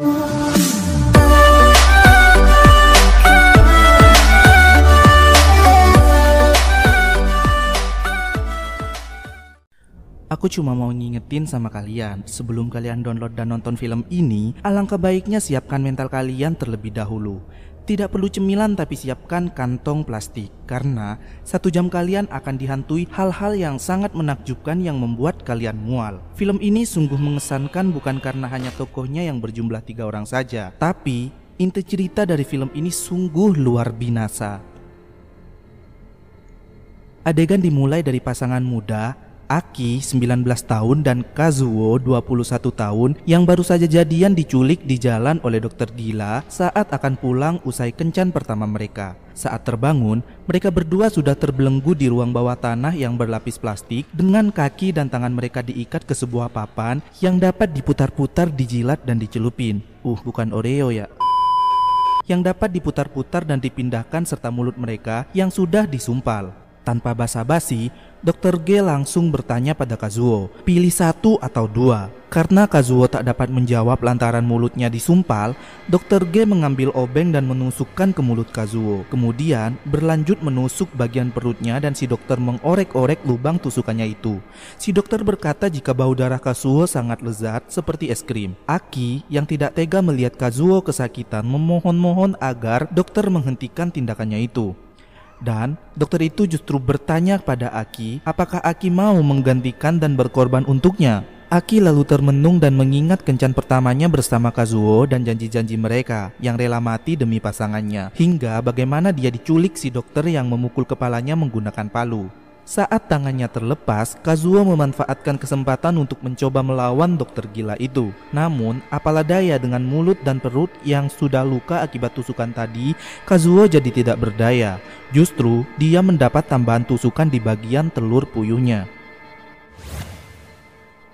Aku cuma mau ngingetin sama kalian, sebelum kalian download dan nonton film ini, alangkah baiknya siapkan mental kalian terlebih dahulu. Tidak perlu cemilan tapi siapkan kantong plastik, karena 1 jam kalian akan dihantui hal-hal yang sangat menakjubkan yang membuat kalian mual. Film ini sungguh mengesankan bukan karena hanya tokohnya yang berjumlah 3 orang saja, tapi inti cerita dari film ini sungguh luar binasa. Adegan dimulai dari pasangan muda Aki 19 tahun dan Kazuo 21 tahun yang baru saja jadian diculik di jalan oleh dokter gila saat akan pulang usai kencan pertama mereka. Saat terbangun, mereka berdua sudah terbelenggu di ruang bawah tanah yang berlapis plastik dengan kaki dan tangan mereka diikat ke sebuah papan yang dapat diputar-putar, dijilat dan dicelupin. Bukan Oreo ya. Yang dapat diputar-putar dan dipindahkan serta mulut mereka yang sudah disumpal. Tanpa basa-basi, Dr. G langsung bertanya pada Kazuo, pilih 1 atau 2. Karena Kazuo tak dapat menjawab lantaran mulutnya disumpal, Dr. G mengambil obeng dan menusukkan ke mulut Kazuo. Kemudian berlanjut menusuk bagian perutnya dan si dokter mengorek-orek lubang tusukannya itu. Si dokter berkata jika bau darah Kazuo sangat lezat seperti es krim. Aki yang tidak tega melihat Kazuo kesakitan memohon-mohon agar dokter menghentikan tindakannya itu. Dan dokter itu justru bertanya pada Aki apakah Aki mau menggantikan dan berkorban untuknya. Aki lalu termenung dan mengingat kencan pertamanya bersama Kazuo dan janji-janji mereka yang rela mati demi pasangannya, hingga bagaimana dia diculik si dokter yang memukul kepalanya menggunakan palu. Saat tangannya terlepas, Kazuo memanfaatkan kesempatan untuk mencoba melawan dokter gila itu. Namun, apalah daya dengan mulut dan perut yang sudah luka akibat tusukan tadi, Kazuo jadi tidak berdaya. Justru, dia mendapat tambahan tusukan di bagian telur puyuhnya.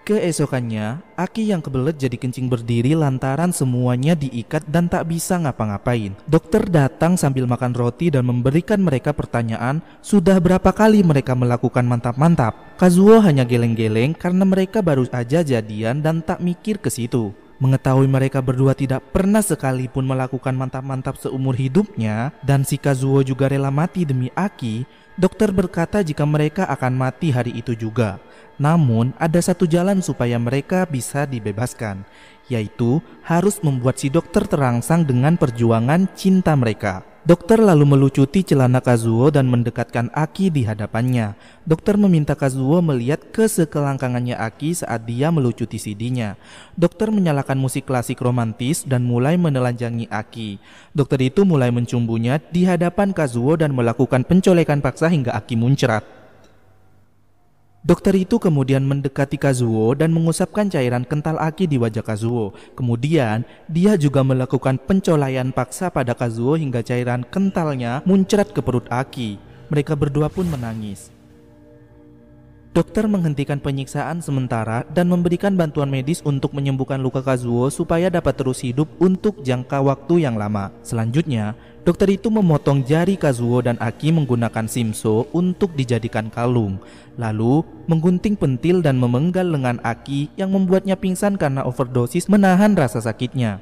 Keesokannya, Aki yang kebelet jadi kencing berdiri lantaran semuanya diikat dan tak bisa ngapa-ngapain. Dokter datang sambil makan roti dan memberikan mereka pertanyaan sudah berapa kali mereka melakukan mantap-mantap. Kazuo hanya geleng-geleng karena mereka baru aja jadian dan tak mikir ke situ. Mengetahui mereka berdua tidak pernah sekalipun melakukan mantap-mantap seumur hidupnya dan si Kazuo juga rela mati demi Aki, dokter berkata jika mereka akan mati hari itu juga. Namun ada satu jalan supaya mereka bisa dibebaskan, yaitu harus membuat si dokter terangsang dengan perjuangan cinta mereka. Dokter lalu melucuti celana Kazuo dan mendekatkan Aki di hadapannya. Dokter meminta Kazuo melihat kesekelangkangannya Aki saat dia melucuti CD-nya. Dokter menyalakan musik klasik romantis dan mulai menelanjangi Aki. Dokter itu mulai mencumbunya di hadapan Kazuo dan melakukan pencolekan paksa hingga Aki muncrat. Dokter itu kemudian mendekati Kazuo dan mengusapkan cairan kental Aki di wajah Kazuo. Kemudian dia juga melakukan pencolaian paksa pada Kazuo hingga cairan kentalnya muncrat ke perut Aki. Mereka berdua pun menangis. Dokter menghentikan penyiksaan sementara dan memberikan bantuan medis untuk menyembuhkan luka Kazuo supaya dapat terus hidup untuk jangka waktu yang lama. Selanjutnya, dokter itu memotong jari Kazuo dan Aki menggunakan simso untuk dijadikan kalung. Lalu, menggunting pentil dan memenggal lengan Aki yang membuatnya pingsan karena overdosis menahan rasa sakitnya.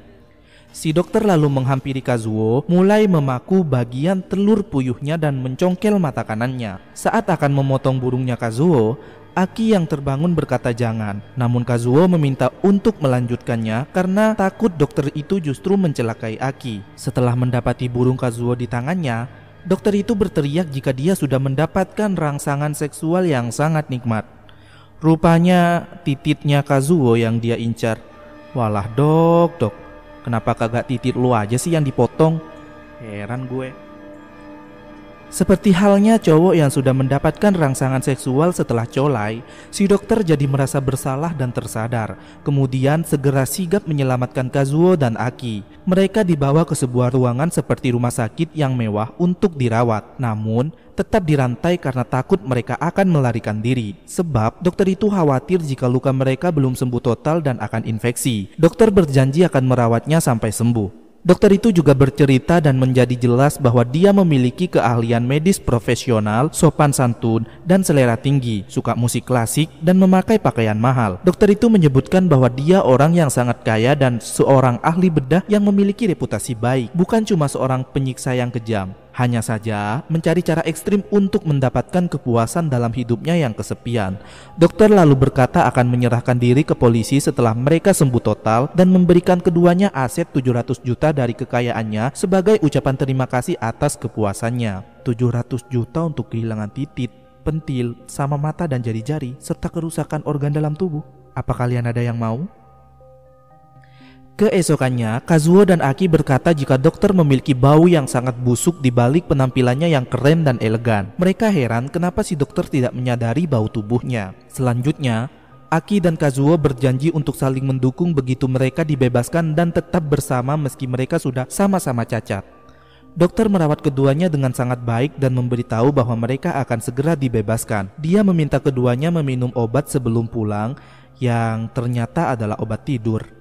Si dokter lalu menghampiri Kazuo, mulai memaku bagian telur puyuhnya dan mencongkel mata kanannya. Saat akan memotong burungnya Kazuo, Aki yang terbangun berkata jangan. Namun Kazuo meminta untuk melanjutkannya karena takut dokter itu justru mencelakai Aki. Setelah mendapati burung Kazuo di tangannya, dokter itu berteriak jika dia sudah mendapatkan rangsangan seksual yang sangat nikmat. Rupanya tititnya Kazuo yang dia incar. Walah dok, kenapa kagak titit lu aja sih yang dipotong? Heran gue. Seperti halnya cowok yang sudah mendapatkan rangsangan seksual setelah colai, si dokter jadi merasa bersalah dan tersadar. Kemudian segera sigap menyelamatkan Kazuo dan Aki. Mereka dibawa ke sebuah ruangan seperti rumah sakit yang mewah untuk dirawat. Namun tetap dirantai karena takut mereka akan melarikan diri. Sebab dokter itu khawatir jika luka mereka belum sembuh total dan akan infeksi. Dokter berjanji akan merawatnya sampai sembuh. Dokter itu juga bercerita dan menjadi jelas bahwa dia memiliki keahlian medis profesional, sopan santun, dan selera tinggi, suka musik klasik, dan memakai pakaian mahal. Dokter itu menyebutkan bahwa dia orang yang sangat kaya dan seorang ahli bedah yang memiliki reputasi baik, bukan cuma seorang penyiksa yang kejam. Hanya saja mencari cara ekstrim untuk mendapatkan kepuasan dalam hidupnya yang kesepian. Dokter lalu berkata akan menyerahkan diri ke polisi setelah mereka sembuh total dan memberikan keduanya aset 700 juta dari kekayaannya sebagai ucapan terima kasih atas kepuasannya. 700 juta untuk kehilangan titik, pentil, sama mata dan jari-jari, serta kerusakan organ dalam tubuh. Apa kalian ada yang mau? Keesokannya, Kazuo dan Aki berkata jika dokter memiliki bau yang sangat busuk di balik penampilannya yang keren dan elegan. Mereka heran kenapa si dokter tidak menyadari bau tubuhnya. Selanjutnya, Aki dan Kazuo berjanji untuk saling mendukung begitu mereka dibebaskan dan tetap bersama meski mereka sudah sama-sama cacat. Dokter merawat keduanya dengan sangat baik dan memberitahu bahwa mereka akan segera dibebaskan. Dia meminta keduanya meminum obat sebelum pulang yang ternyata adalah obat tidur.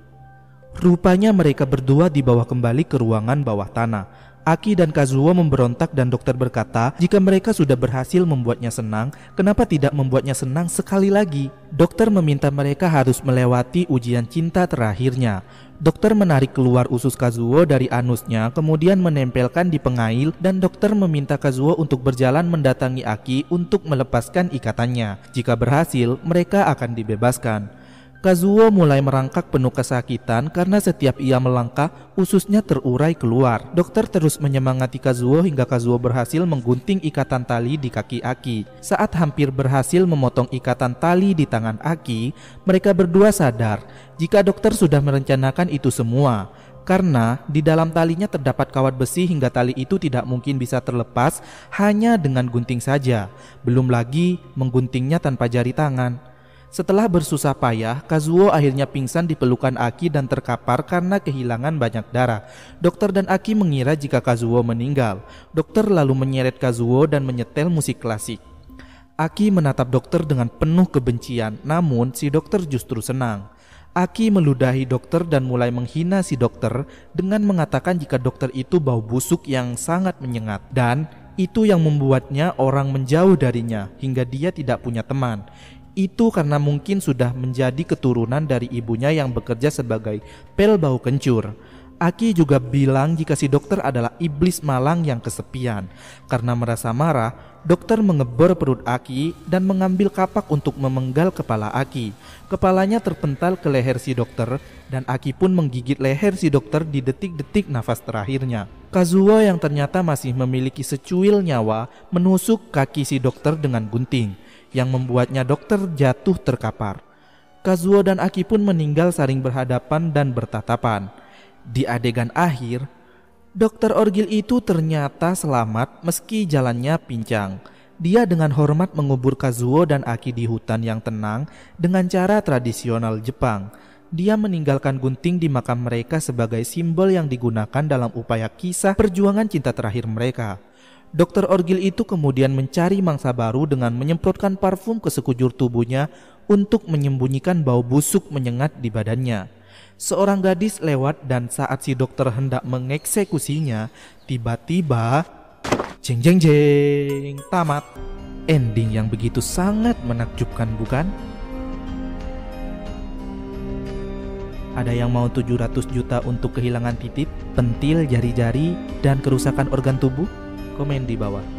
Rupanya mereka berdua dibawa kembali ke ruangan bawah tanah. Aki dan Kazuo memberontak dan dokter berkata jika mereka sudah berhasil membuatnya senang, kenapa tidak membuatnya senang sekali lagi? Dokter meminta mereka harus melewati ujian cinta terakhirnya. Dokter menarik keluar usus Kazuo dari anusnya, kemudian menempelkan di pengail dan dokter meminta Kazuo untuk berjalan mendatangi Aki untuk melepaskan ikatannya. Jika berhasil, mereka akan dibebaskan. Kazuo mulai merangkak penuh kesakitan karena setiap ia melangkah, ususnya terurai keluar. Dokter terus menyemangati Kazuo hingga Kazuo berhasil menggunting ikatan tali di kaki Aki. Saat hampir berhasil memotong ikatan tali di tangan Aki, mereka berdua sadar jika dokter sudah merencanakan itu semua. Karena di dalam talinya terdapat kawat besi hingga tali itu tidak mungkin bisa terlepas hanya dengan gunting saja. Belum lagi mengguntingnya tanpa jari tangan. Setelah bersusah payah, Kazuo akhirnya pingsan di pelukan Aki dan terkapar karena kehilangan banyak darah. Dokter dan Aki mengira jika Kazuo meninggal. Dokter lalu menyeret Kazuo dan menyetel musik klasik. Aki menatap dokter dengan penuh kebencian, namun si dokter justru senang. Aki meludahi dokter dan mulai menghina si dokter dengan mengatakan jika dokter itu bau busuk yang sangat menyengat dan itu yang membuatnya orang menjauh darinya hingga dia tidak punya teman. Itu karena mungkin sudah menjadi keturunan dari ibunya yang bekerja sebagai pel bau kencur. Aki juga bilang jika si dokter adalah iblis malang yang kesepian. Karena merasa marah, dokter mengebor perut Aki dan mengambil kapak untuk memenggal kepala Aki. Kepalanya terpental ke leher si dokter dan Aki pun menggigit leher si dokter di detik-detik nafas terakhirnya. Kazuo yang ternyata masih memiliki secuil nyawa menusuk kaki si dokter dengan gunting, yang membuatnya dokter jatuh terkapar. Kazuo dan Aki pun meninggal saling berhadapan dan bertatapan. Di adegan akhir, dokter orgil itu ternyata selamat meski jalannya pincang. Dia dengan hormat mengubur Kazuo dan Aki di hutan yang tenang dengan cara tradisional Jepang. Dia meninggalkan gunting di makam mereka sebagai simbol yang digunakan dalam upaya kisah perjuangan cinta terakhir mereka. Dokter orgil itu kemudian mencari mangsa baru dengan menyemprotkan parfum ke sekujur tubuhnya untuk menyembunyikan bau busuk menyengat di badannya. Seorang gadis lewat dan saat si dokter hendak mengeksekusinya, tiba-tiba jeng jeng jeng, tamat. Ending yang begitu sangat menakjubkan, bukan? Ada yang mau 700 juta untuk kehilangan titik, pentil, jari-jari, dan kerusakan organ tubuh? Komen di bawah.